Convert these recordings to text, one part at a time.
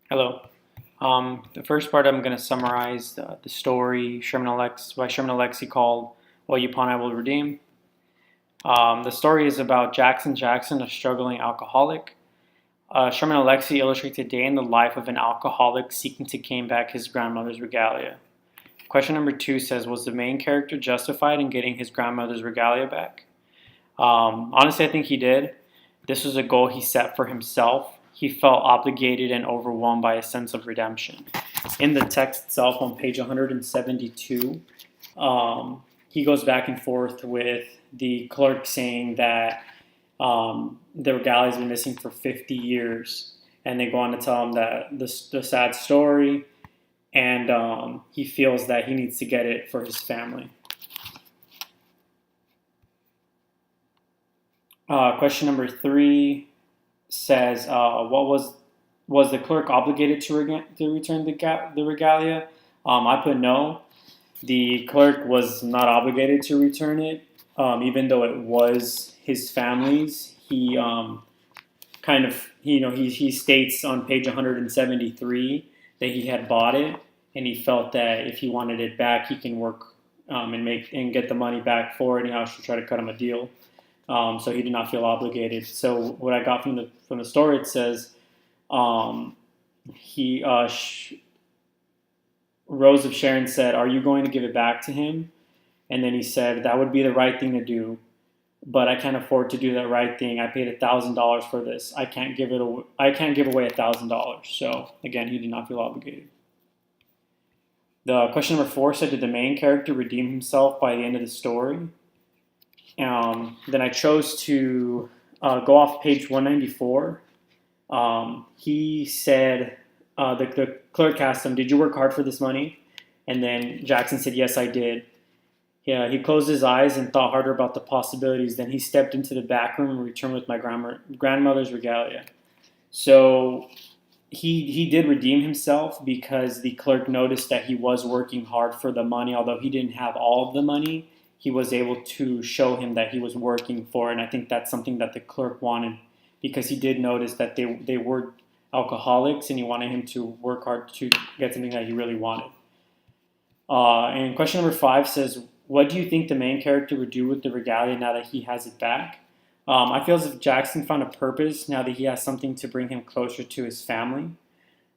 Hello. The first part I'm going to summarize the story by Sherman Alexie called "What You Pawn I Will Redeem." The story is about Jackson, a struggling alcoholic. Sherman Alexie illustrates a day in the life of an alcoholic seeking to gain back his grandmother's regalia. Question number 2 says, was the main character justified in getting his grandmother's regalia back? Honestly, I think he did. This was a goal he set for himself. He felt obligated and overwhelmed by a sense of redemption. In the text itself, on page 172, he goes back and forth with the clerk saying that the regalia has been missing for 50 years. And they go on to tell him that the sad story, and he feels that he needs to get it for his family. Question number 3 says, "What was the clerk obligated to return the regalia?" I put no. The clerk was not obligated to return it, even though it was his family's. He he states on page 173 that he had bought it, and he felt that if he wanted it back, he can work and get the money back for it. And he also try to cut him a deal. So he did not feel obligated. So what I got from the story, it says he Rose of Sharon said, "Are you going to give it back to him?" And then he said, "That would be the right thing to do, but I can't afford to do that right thing. I paid $1,000 for this. I can't give away $1,000." So again, he did not feel obligated. The question number 4 said, "Did the main character redeem himself by the end of the story?" Then I chose to go off page 194. He said, the clerk asked him, "Did you work hard for this money?" And then Jackson said, "Yes, I did." Yeah, he closed his eyes and thought harder about the possibilities. Then he stepped into the back room and returned with my grandmother's regalia. So he did redeem himself because the clerk noticed that he was working hard for the money. Although he didn't have all of the money, he was able to show him that he was working for it. And I think that's something that the clerk wanted, because he did notice that they were alcoholics, and he wanted him to work hard to get something that he really wanted. And question number 5 says, "What do you think the main character would do with the regalia now that he has it back?" I feel as if Jackson found a purpose now that he has something to bring him closer to his family.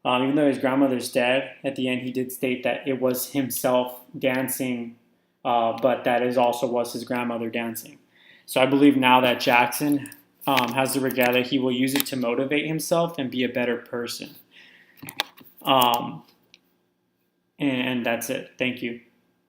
Even though his grandmother's dead, at the end he did state that it was himself dancing, but that is also was his grandmother dancing. So I believe now that Jackson has the regalia, he will use it to motivate himself and be a better person. And that's it. Thank you.